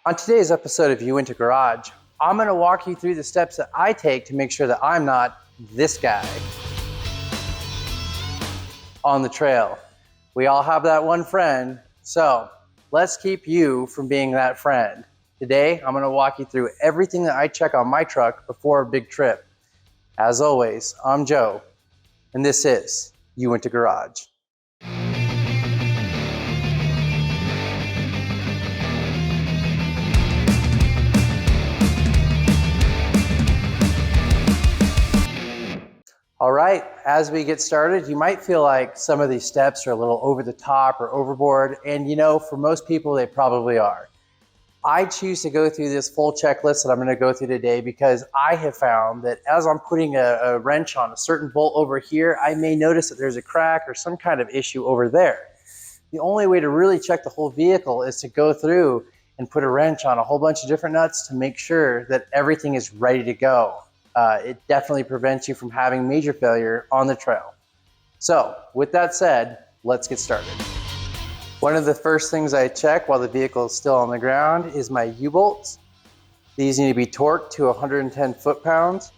On today's episode of You Into Garage, I'm going to walk you through the steps that I take to make sure that I'm not this guy on the trail. We all have that one friend, so let's keep you from being that friend. Today, I'm going to walk you through everything that I check on my truck before a big trip. As always, I'm Joe, and this is You Into Garage. All right, as we get started, you might feel like some of these steps are a little over the top or overboard, and you know, for most people, they probably are. I choose to go through this full checklist that I'm going to go through today because I have found that as I'm putting a wrench on a certain bolt over here, I may notice that there's a crack or some kind of issue over there. The only way to really check the whole vehicle is to go through and put a wrench on a whole bunch of different nuts to make sure that everything is ready to go. It definitely prevents you from having major failure on the trail. So with that said, let's get started. One of the first things I check while the vehicle is still on the ground is my U-bolts. These need to be torqued to 110 foot-pounds.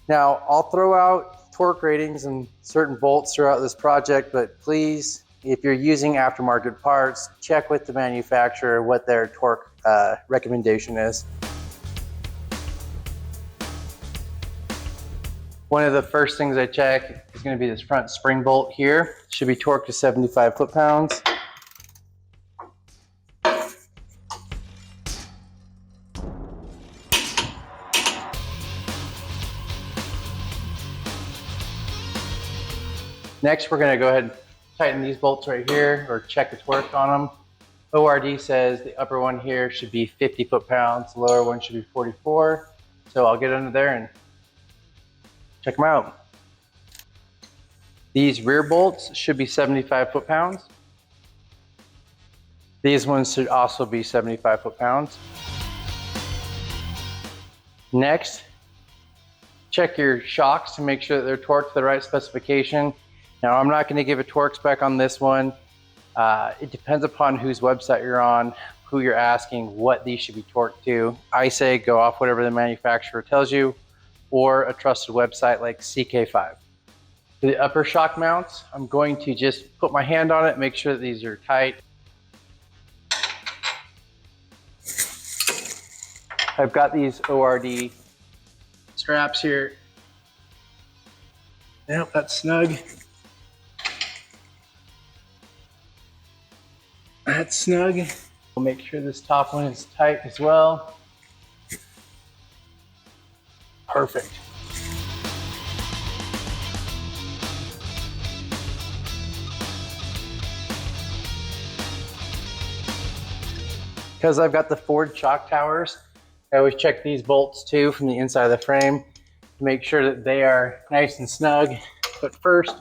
Now, I'll throw out torque ratings and certain bolts throughout this project, but please, if you're using aftermarket parts, check with the manufacturer what their torque recommendation is. One of the first things I check is going to be this front spring bolt here. It should be torqued to 75 foot-pounds. Next, we're going to go ahead and tighten these bolts right here, or check the torque on them. ORD says the upper one here should be 50 foot-pounds, the lower one should be 44. So I'll get under there and check them out. These rear bolts should be 75 foot-pounds. These ones should also be 75 foot-pounds. Next, check your shocks to make sure that they're torqued to the right specification. Now, I'm not going to give a torque spec on this one. It depends upon whose website you're on, who you're asking, what these should be torqued to. I say go off whatever the manufacturer tells you, or a trusted website like CK5. For the upper shock mounts, I'm going to just put my hand on it, make sure that these are tight. I've got these ORD straps here. Yep, that's snug. That's snug. We'll make sure this top one is tight as well. Perfect. Because I've got the Ford shock towers, I always check these bolts too from the inside of the frame to make sure that they are nice and snug. But first,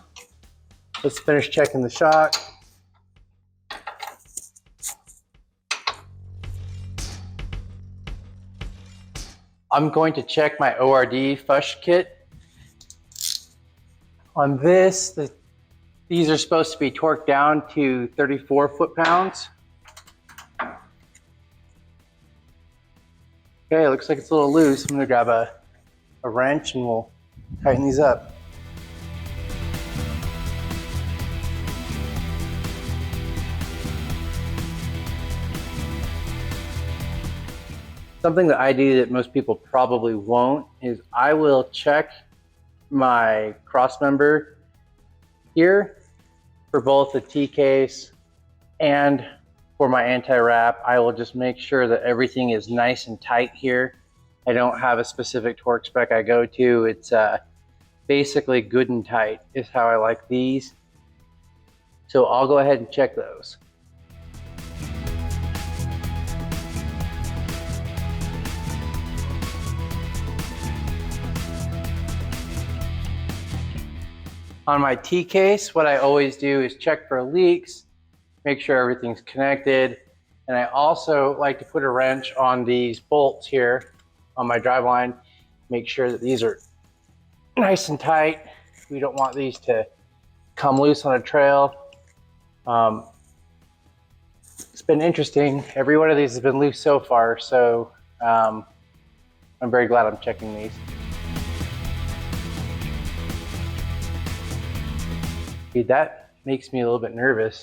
let's finish checking the shock. I'm going to check my ORD fush kit. On this, these are supposed to be torqued down to 34 foot-pounds. Okay, it looks like it's a little loose. I'm gonna grab a wrench and we'll tighten these up. Something that I do that most people probably won't is I will check my cross member here for both the T-case and for my anti-wrap. I will just make sure that everything is nice and tight here. I don't have a specific torque spec I go to. It's basically good and tight is how I like these. So I'll go ahead and check those. On my T-case, what I always do is check for leaks, make sure everything's connected, and I also like to put a wrench on these bolts here on my Driveline, make sure that these are nice and tight. We don't want these to come loose on a trail. been interesting. Every one of these has been loose so far, so I'm very glad I'm checking these. Dude, that makes me a little bit nervous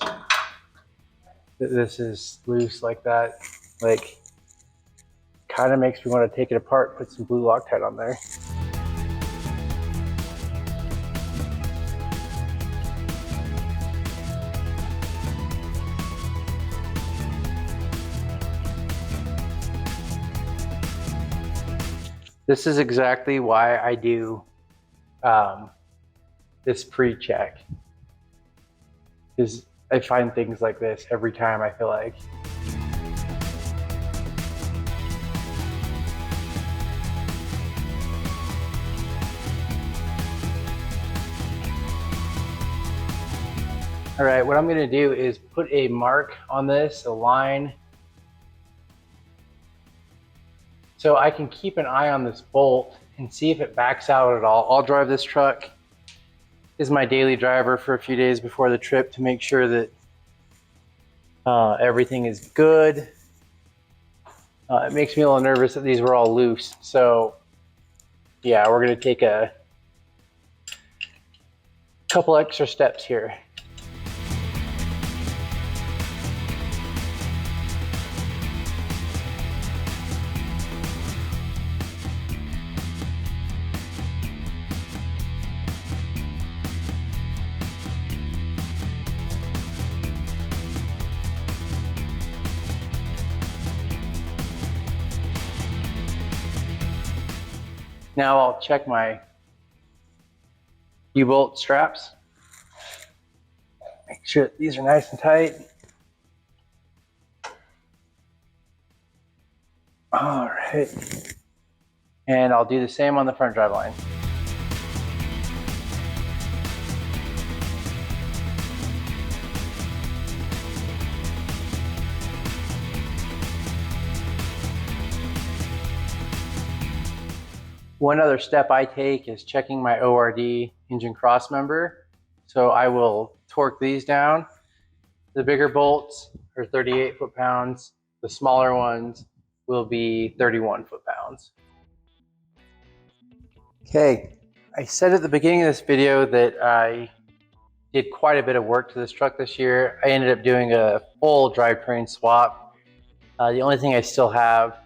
that this is loose like that. Like, kind of makes me want to take it apart, put some blue Loctite on there. This is exactly why I do this pre-check, because I find things like this every time, I feel like. All right, what I'm gonna do is put a mark on this, a line, so I can keep an eye on this bolt and see if it backs out at all. I'll drive this truck as my daily driver for a few days before the trip to make sure that everything is good. It makes me a little nervous that these were all loose. So yeah, we're gonna take a couple extra steps here. Now I'll check my U-bolt straps. Make sure that these are nice and tight. All right. And I'll do the same on the front drive line. One other step I take is checking my ORD engine cross member. So I will torque these down. The bigger bolts are 38 foot-pounds. The smaller ones will be 31 foot-pounds. Okay, I said at the beginning of this video that I did quite a bit of work to this truck this year. I ended up doing a full drivetrain swap. The only thing I still have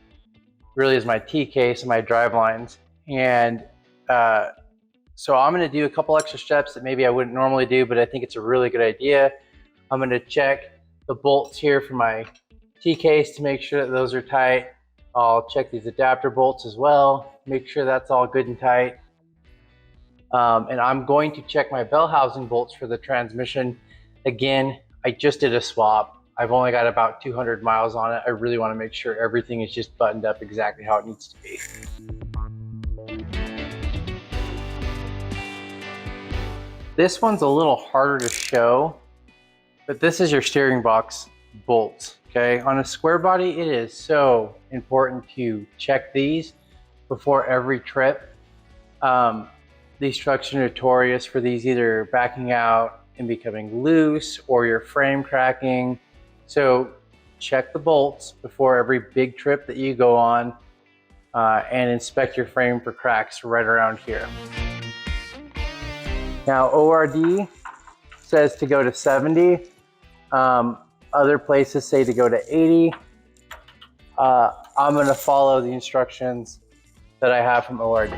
really is my T-case and my drive lines. And so I'm going to do a couple extra steps that maybe I wouldn't normally do, but I think it's a really good idea. I'm going to check the bolts here for my T-case to make sure that those are tight. I'll check these adapter bolts as well, make sure that's all good and tight. And I'm going to check my bell housing bolts for the transmission. Again, I just did a swap. I've only got about 200 miles on it. I really want to make sure everything is just buttoned up exactly how it needs to be. This one's a little harder to show, but this is your steering box bolts, okay? On a Squarebody, it is so important to check these before every trip. These trucks are notorious for these either backing out and becoming loose or your frame cracking. So check the bolts before every big trip that you go on and inspect your frame for cracks right around here. Now ORD says to go to 70. Other places say to go to 80. I'm gonna follow the instructions that I have from ORD.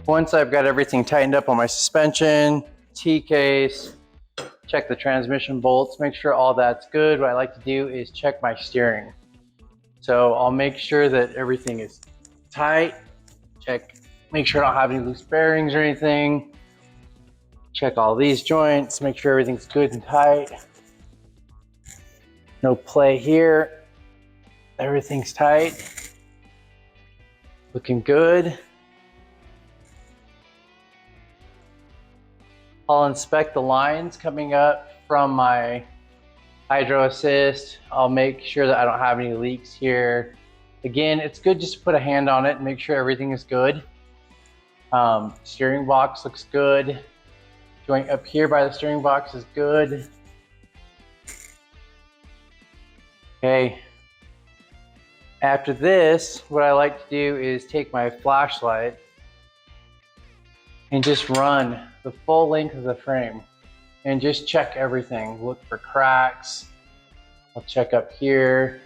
Once I've got everything tightened up on my suspension, T-case, check the transmission bolts, make sure all that's good. What I like to do is check my steering. So I'll make sure that everything is tight, make sure I don't have any loose bearings or anything. Check all these joints, make sure everything's good and tight. No play here. Everything's tight. Looking good. I'll inspect the lines coming up from my hydro assist. I'll make sure that I don't have any leaks here. Again, it's good just to put a hand on it and make sure everything is good. Steering box looks good. Joint up here by the steering box is good. Okay. After this, what I like to do is take my flashlight and just run the full length of the frame and just check everything. Look for cracks. I'll check up here.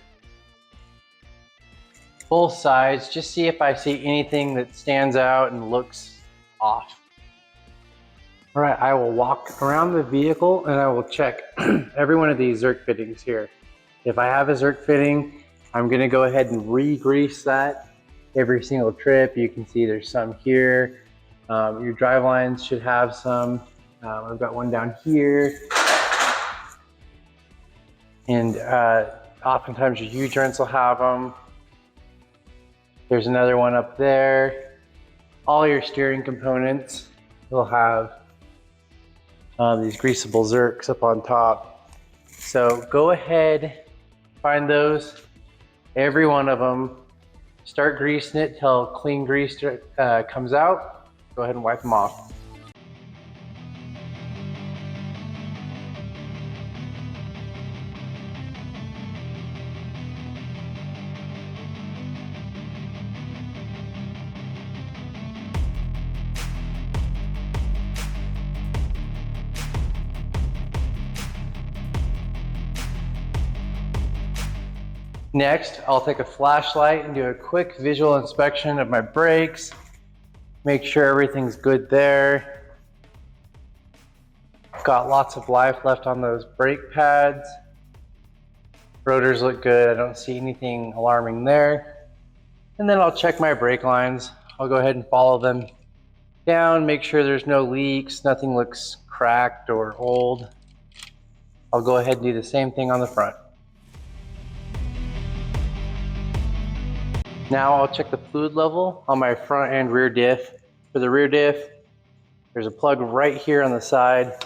Both sides, just see if I see anything that stands out and looks off. All right, I will walk around the vehicle and I will check every one of these Zerk fittings here. If I have a Zerk fitting, I'm gonna go ahead and re-grease that every single trip. You can see there's some here. Your drive lines should have some. I've got one down here. And oftentimes your U-joints will have them. There's another one up there. All your steering components will have these greasable Zerks up on top. So go ahead, find those, every one of them. Start greasing it till clean grease comes out. Go ahead and wipe them off. Next, I'll take a flashlight and do a quick visual inspection of my brakes. Make sure everything's good there. Got lots of life left on those brake pads. Rotors look good. I don't see anything alarming there. And then I'll check my brake lines. I'll go ahead and follow them down, make sure there's no leaks, nothing looks cracked or old. I'll go ahead and do the same thing on the front. Now I'll check the fluid level on my front and rear diff. For the rear diff, there's a plug right here on the side.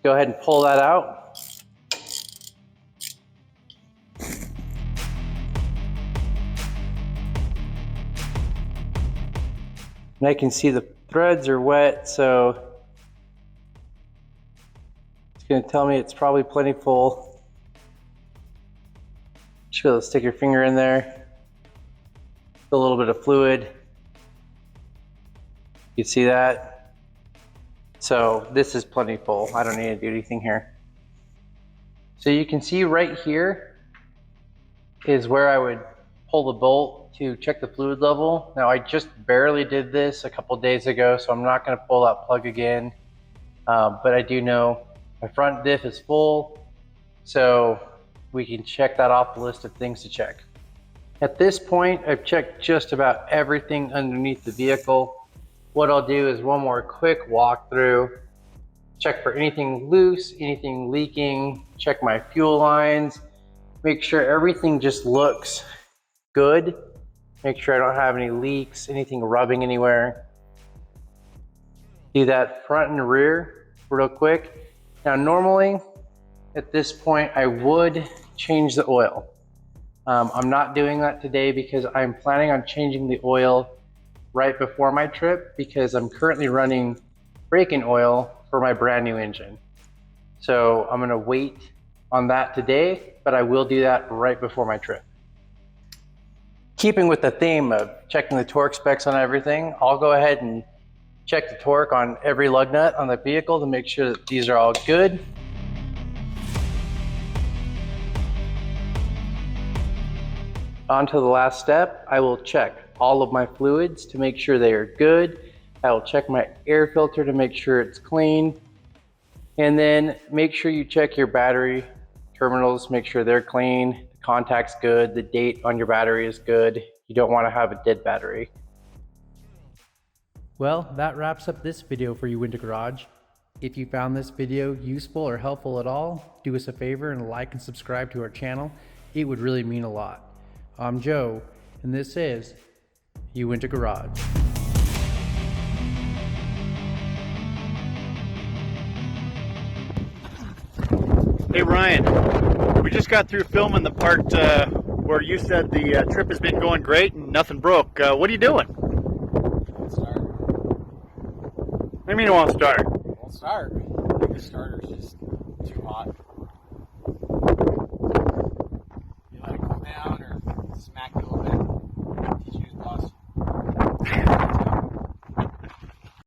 Go ahead and pull that out. And I can see the threads are wet, so it's going to tell me it's probably plenty full. Just be able to stick your finger in there. A little bit of fluid. You see that? So this is plenty full. I don't need to do anything here. So you can see right here is where I would pull the bolt to check the fluid level. Now I just barely did this a couple days ago, so I'm not going to pull that plug again. But I do know my front diff is full, so we can check that off the list of things to check. At this point, I've checked just about everything underneath the vehicle. What I'll do is one more quick walkthrough, check for anything loose, anything leaking, check my fuel lines, make sure everything just looks good, make sure I don't have any leaks, anything rubbing anywhere. Do that front and rear real quick. Now normally, at this point, I would change the oil. I'm not doing that today because I'm planning on changing the oil right before my trip because I'm currently running break-in oil for my brand new engine. So I'm gonna wait on that today, but I will do that right before my trip. Keeping with the theme of checking the torque specs on everything, I'll go ahead and check the torque on every lug nut on the vehicle to make sure that these are all good. On to the last step, I will check all of my fluids to make sure they are good. I will check my air filter to make sure it's clean. And then make sure you check your battery terminals, make sure they're clean, the contact's good, the date on your battery is good. You don't want to have a dead battery. Well, that wraps up this video for uintagarage. If you found this video useful or helpful at all, do us a favor and like and subscribe to our channel. It would really mean a lot. I'm Joe, and this is uintagarage. Hey Ryan, we just got through filming the part where you said the trip has been going great and nothing broke. What are you doing? do you mean it won't start? Won't start. I think the starter's just too hot.